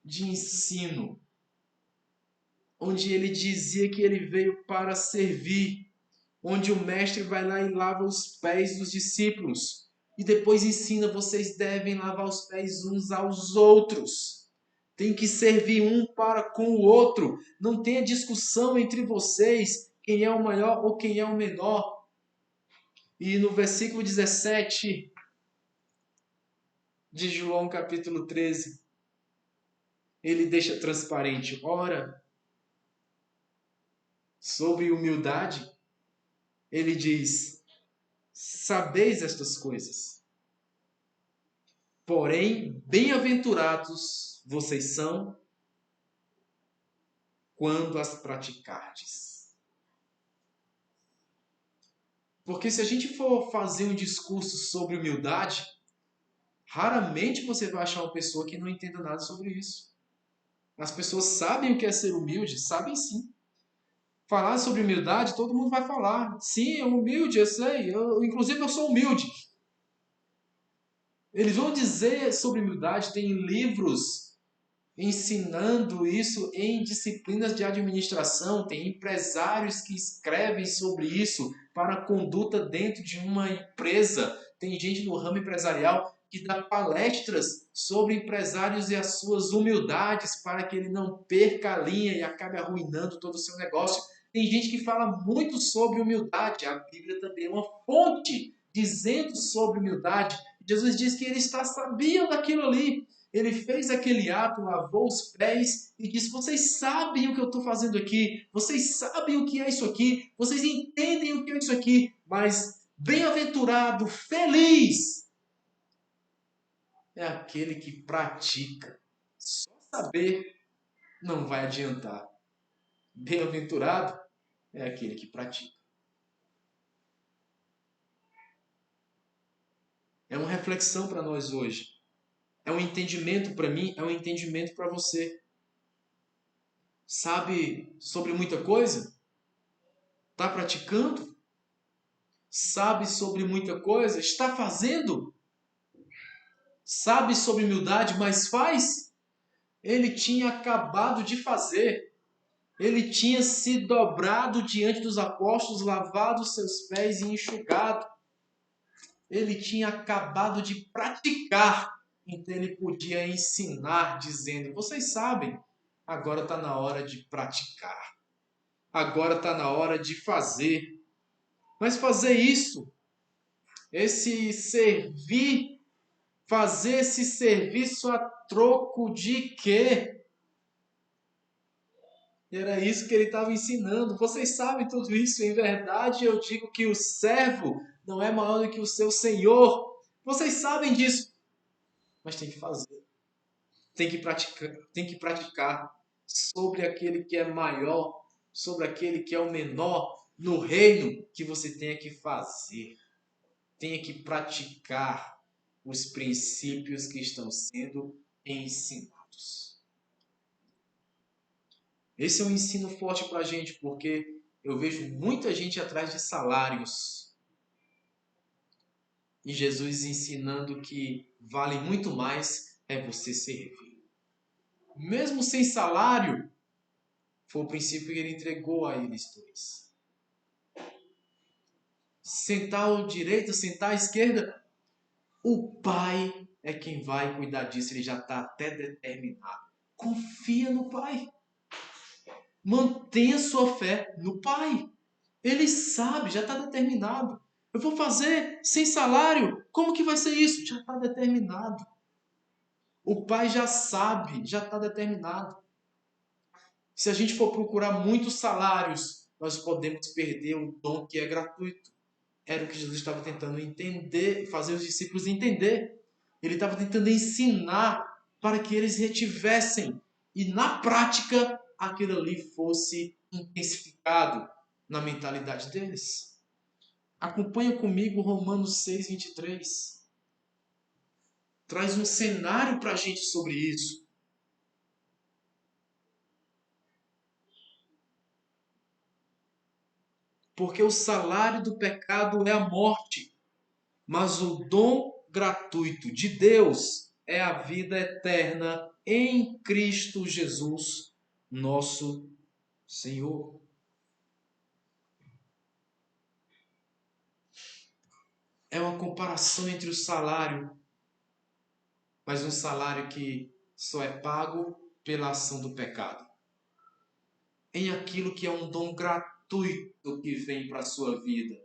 de ensino, onde ele dizia que ele veio para servir, onde o mestre vai lá e lava os pés dos discípulos e depois ensina: vocês devem lavar os pés uns aos outros. Tem que servir um para com o outro. Não tenha discussão entre vocês quem é o maior ou quem é o menor. E no versículo 17 de João capítulo 13, ele deixa transparente: ora, sobre humildade, ele diz: sabeis estas coisas, porém, bem-aventurados vocês são quando as praticardes. Porque se a gente for fazer um discurso sobre humildade, raramente você vai achar uma pessoa que não entenda nada sobre isso. As pessoas sabem o que é ser humilde, sabem sim. Falar sobre humildade, todo mundo vai falar. Sim, é humilde, eu sei. Inclusive, eu sou humilde. Eles vão dizer sobre humildade, tem livros ensinando isso em disciplinas de administração, tem empresários que escrevem sobre isso para a conduta dentro de uma empresa, tem gente no ramo empresarial que dá palestras sobre empresários e as suas humildades para que ele não perca a linha e acabe arruinando todo o seu negócio. Tem gente que fala muito sobre humildade, a Bíblia também é uma fonte dizendo sobre humildade. Jesus diz que ele está sabendo daquilo ali. Ele fez aquele ato, lavou os pés e disse: vocês sabem o que eu estou fazendo aqui, vocês sabem o que é isso aqui, vocês entendem o que é isso aqui, mas bem-aventurado, feliz é aquele que pratica. Só saber não vai adiantar. Bem-aventurado é aquele que pratica. É uma reflexão para nós hoje. É um entendimento para mim, é um entendimento para você. Sabe sobre muita coisa? Está praticando? Sabe sobre muita coisa? Está fazendo? Sabe sobre humildade, mas faz? Ele tinha acabado de fazer. Ele tinha se dobrado diante dos apóstolos, lavado seus pés e enxugado. Ele tinha acabado de praticar. Então ele podia ensinar, dizendo: vocês sabem, agora está na hora de praticar. Agora está na hora de fazer. Mas fazer isso, esse servir, fazer esse serviço a troco de quê? E era isso que ele estava ensinando. Vocês sabem tudo isso. Em verdade, eu digo que o servo não é maior do que o seu senhor. Vocês sabem disso. Mas tem que fazer. Tem que praticar sobre aquele que é maior, sobre aquele que é o menor no reino, que você tenha que fazer. tenha que praticar os princípios que estão sendo ensinados. Esse é um ensino forte para a gente, porque eu vejo muita gente atrás de salários. E Jesus ensinando que vale muito mais é você servir. Mesmo sem salário, foi o princípio que ele entregou a eles dois. Sentar à direita, sentar à esquerda, o Pai é quem vai cuidar disso, ele já está até determinado. Confia no Pai. Mantenha sua fé no Pai. Ele sabe, já está determinado. Eu vou fazer sem salário. Como que vai ser isso? Já está determinado. O Pai já sabe, já está determinado. Se a gente for procurar muitos salários, nós podemos perder o dom que é gratuito. Era o que Jesus estava tentando entender, fazer os discípulos entender. Ele estava tentando ensinar para que eles retivessem e na prática aquilo ali fosse intensificado na mentalidade deles. Acompanha comigo Romanos 6, 23. Traz um cenário para a gente sobre isso. Porque o salário do pecado é a morte, mas o dom gratuito de Deus é a vida eterna em Cristo Jesus, nosso Senhor. É uma comparação entre o salário, mas um salário que só é pago pela ação do pecado, em aquilo que é um dom gratuito que vem para a sua vida,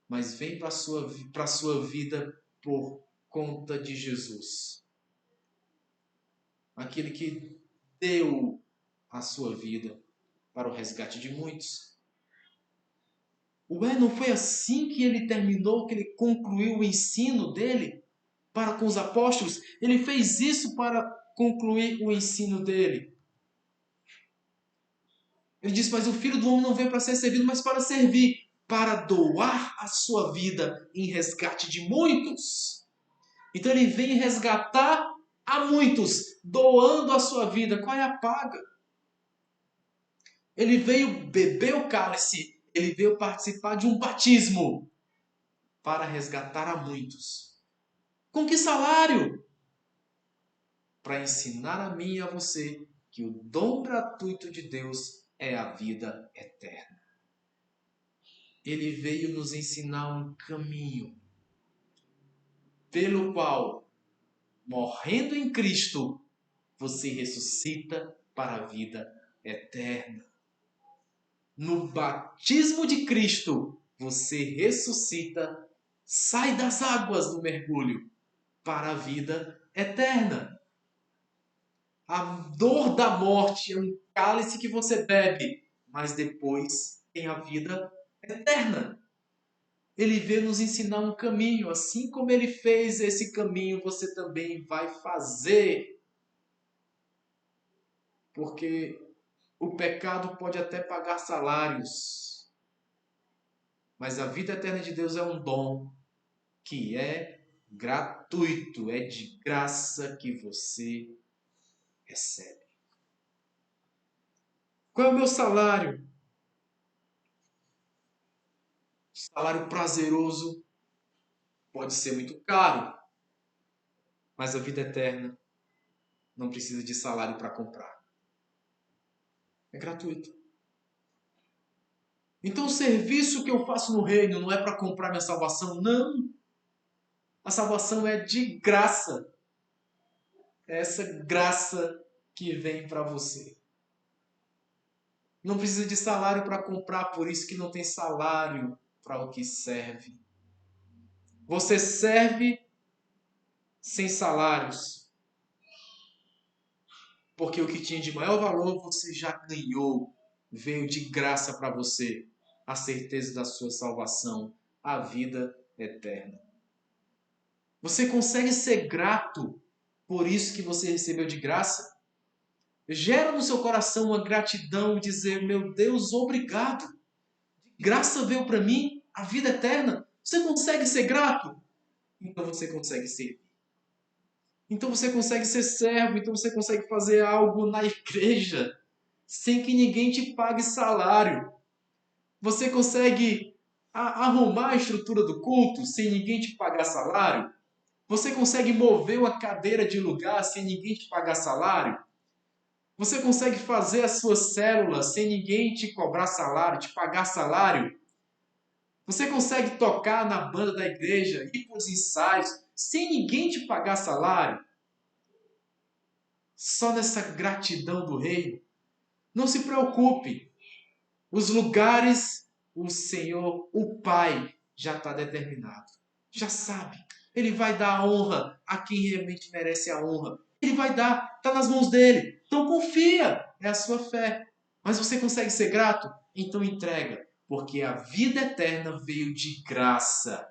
mas vem para a sua vida por conta de Jesus. Aquele que deu a sua vida para o resgate de muitos. Não foi assim que ele terminou, que ele concluiu o ensino dele para com os apóstolos? Ele fez isso para concluir o ensino dele. Ele diz, mas o Filho do Homem não veio para ser servido, mas para servir, para doar a sua vida em resgate de muitos. Então ele vem resgatar a muitos, doando a sua vida. Qual é a paga? Ele veio beber o cálice, ele veio participar de um batismo para resgatar a muitos. Com que salário? Para ensinar a mim e a você que o dom gratuito de Deus é a vida eterna. Ele veio nos ensinar um caminho pelo qual, morrendo em Cristo, você ressuscita para a vida eterna. No batismo de Cristo, você ressuscita, sai das águas do mergulho para a vida eterna. A dor da morte é um cálice que você bebe, mas depois tem a vida eterna. Ele veio nos ensinar um caminho, assim como ele fez esse caminho, você também vai fazer. Porque o pecado pode até pagar salários, mas a vida eterna de Deus é um dom que é gratuito, é de graça que você recebe. Qual é o meu salário? Salário prazeroso pode ser muito caro, mas a vida eterna não precisa de salário para comprar. É gratuito. Então o serviço que eu faço no reino não é para comprar minha salvação, não. A salvação é de graça. É essa graça que vem para você. Não precisa de salário para comprar, por isso que não tem salário para o que serve. Você serve sem salários, porque o que tinha de maior valor você já ganhou, veio de graça para você, a certeza da sua salvação, a vida eterna. Você consegue ser grato por isso que você recebeu de graça? Gera no seu coração uma gratidão, dizer, meu Deus, obrigado. De graça veio para mim a vida eterna. Você consegue ser grato? Então você consegue servir. Então você consegue ser servo, então você consegue fazer algo na igreja sem que ninguém te pague salário. Você consegue arrumar a estrutura do culto sem ninguém te pagar salário? Você consegue mover uma cadeira de lugar sem ninguém te pagar salário? Você consegue fazer as suas células sem ninguém te cobrar salário, te pagar salário? Você consegue tocar na banda da igreja, ir para os ensaios, sem ninguém te pagar salário? Só nessa gratidão do reino? Não se preocupe. Os lugares, o Senhor, o Pai, já está determinado. Já sabe. Ele vai dar a honra a quem realmente merece a honra. Ele vai dar, está nas mãos dele. Então confia, é a sua fé. Mas você consegue ser grato? Então entrega, porque a vida eterna veio de graça.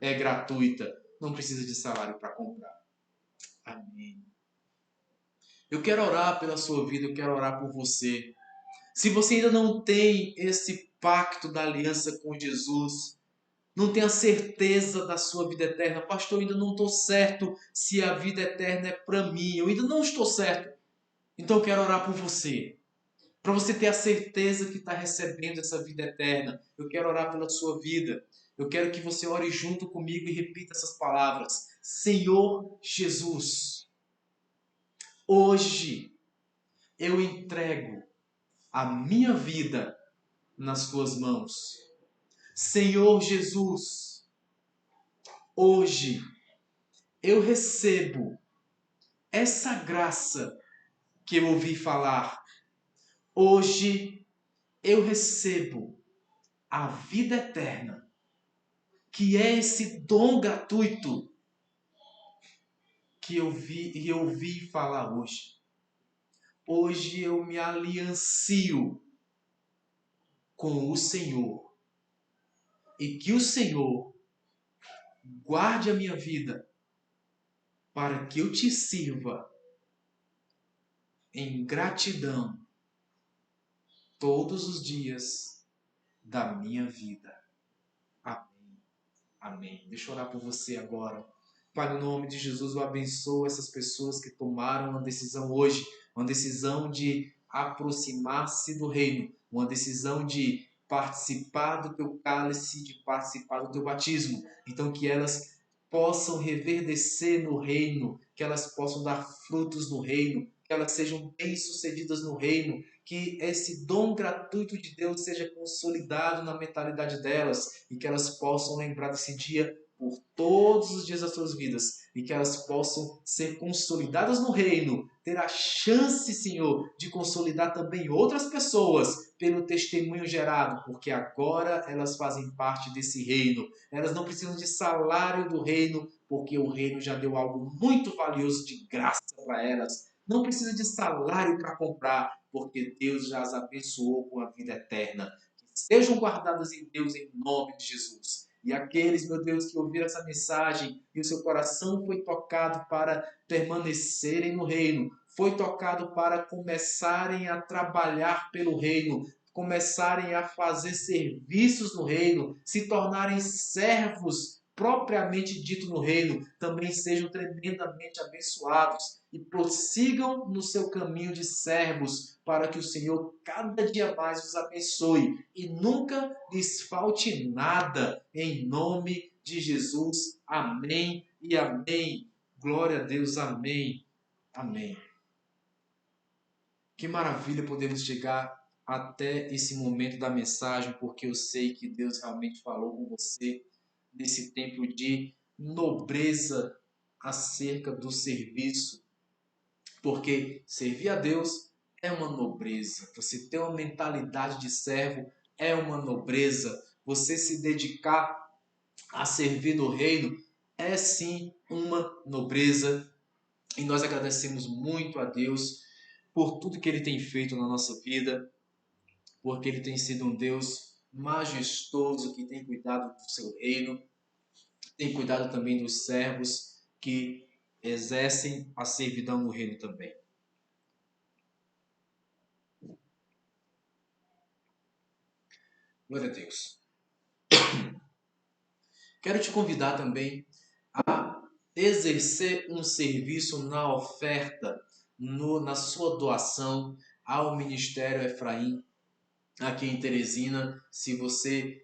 É gratuita, não precisa de salário para comprar. Amém. Eu quero orar pela sua vida, eu quero orar por você. Se você ainda não tem esse pacto da aliança com Jesus, não tem a certeza da sua vida eterna, pastor, eu ainda não estou certo se a vida eterna é para mim, eu ainda não estou certo. Então eu quero orar por você, para você ter a certeza que está recebendo essa vida eterna. Eu quero orar pela sua vida. Eu quero que você ore junto comigo e repita essas palavras. Senhor Jesus, hoje eu entrego a minha vida nas tuas mãos. Senhor Jesus, hoje eu recebo essa graça que eu ouvi falar. Hoje eu recebo a vida eterna, que é esse dom gratuito que eu ouvi falar hoje. Hoje eu me aliancio com o Senhor e que o Senhor guarde a minha vida para que eu te sirva em gratidão todos os dias da minha vida. Amém. Amém. Deixa eu orar por você agora. Pai, no nome de Jesus, eu abençoo essas pessoas que tomaram uma decisão hoje, uma decisão de aproximar-se do reino, uma decisão de participar do teu cálice, de participar do teu batismo. Então, que elas possam reverdecer no reino, que elas possam dar frutos no reino, que elas sejam bem-sucedidas no reino, que esse dom gratuito de Deus seja consolidado na mentalidade delas e que elas possam lembrar desse dia por todos os dias das suas vidas e que elas possam ser consolidadas no reino, ter a chance, Senhor, de consolidar também outras pessoas pelo testemunho gerado, porque agora elas fazem parte desse reino. Elas não precisam de salário do reino, porque o reino já deu algo muito valioso de graça para elas. Não precisa de salário para comprar, porque Deus já as abençoou com a vida eterna. Que sejam guardadas em Deus em nome de Jesus. E aqueles, meu Deus, que ouviram essa mensagem e o seu coração foi tocado para permanecerem no reino, foi tocado para começarem a trabalhar pelo reino, começarem a fazer serviços no reino, se tornarem servos propriamente dito no reino, também sejam tremendamente abençoados e prossigam no seu caminho de servos, para que o Senhor cada dia mais os abençoe e nunca lhes falte nada, em nome de Jesus. Amém e amém. Glória a Deus, amém. Amém. Que maravilha podermos chegar até esse momento da mensagem, porque eu sei que Deus realmente falou com você nesse tempo de nobreza acerca do serviço, porque servir a Deus é uma nobreza. Você ter uma mentalidade de servo é uma nobreza. Você se dedicar a servir no reino é sim uma nobreza. E nós agradecemos muito a Deus por tudo que Ele tem feito na nossa vida, porque Ele tem sido um Deus majestoso que tem cuidado do seu reino, tem cuidado também dos servos que exercem a servidão no reino também. Glória a Deus. Quero te convidar também a exercer um serviço na oferta, na sua doação ao Ministério Efraim aqui em Teresina. Se você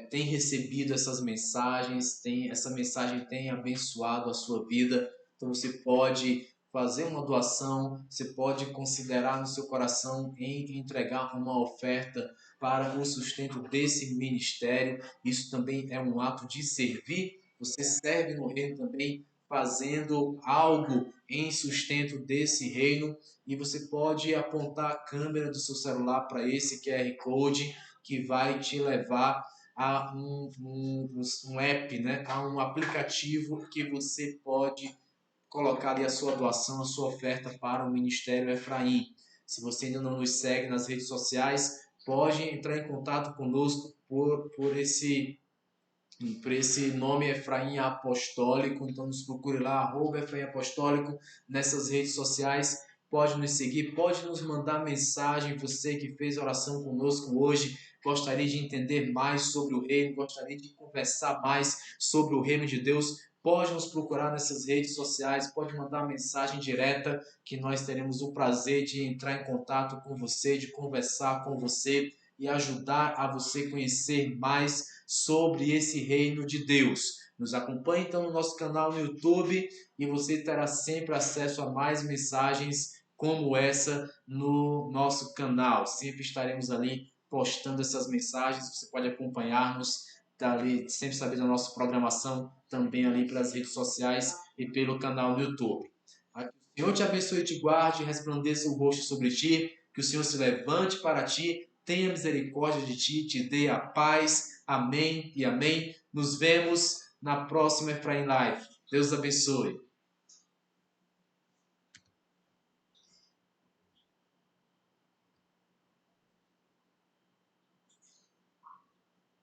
tem recebido essas mensagens, essa mensagem tem abençoado a sua vida, então você pode fazer uma doação, você pode considerar no seu coração em entregar uma oferta para o sustento desse ministério. Isso também é um ato de servir. Você serve no reino também fazendo algo em sustento desse reino, e você pode apontar a câmera do seu celular para esse QR Code que vai te levar a um app, né? A um aplicativo que você pode colocar ali a sua doação, a sua oferta para o Ministério Efraim. Se você ainda não nos segue nas redes sociais, pode entrar em contato conosco por esse nome Efraim Apostólico. Então nos procure lá, @Efraim Apostólico, nessas redes sociais. Pode nos seguir, pode nos mandar mensagem. Você que fez oração conosco hoje, gostaria de entender mais sobre o reino, gostaria de conversar mais sobre o reino de Deus, pode nos procurar nessas redes sociais, pode mandar mensagem direta, que nós teremos o prazer de entrar em contato com você, de conversar com você e ajudar a você conhecer mais sobre esse reino de Deus. Nos acompanhe então no nosso canal no YouTube e você terá sempre acesso a mais mensagens como essa no nosso canal. Sempre estaremos ali postando essas mensagens. Você pode acompanhar-nos, tá ali, sempre saber da nossa programação também ali pelas redes sociais e pelo canal no YouTube. Que o Senhor te abençoe e te guarde, resplandeça o rosto sobre ti, que o Senhor se levante para ti, tenha misericórdia de ti, te dê a paz. Amém e amém. Nos vemos na próxima Efraim Live. Deus abençoe.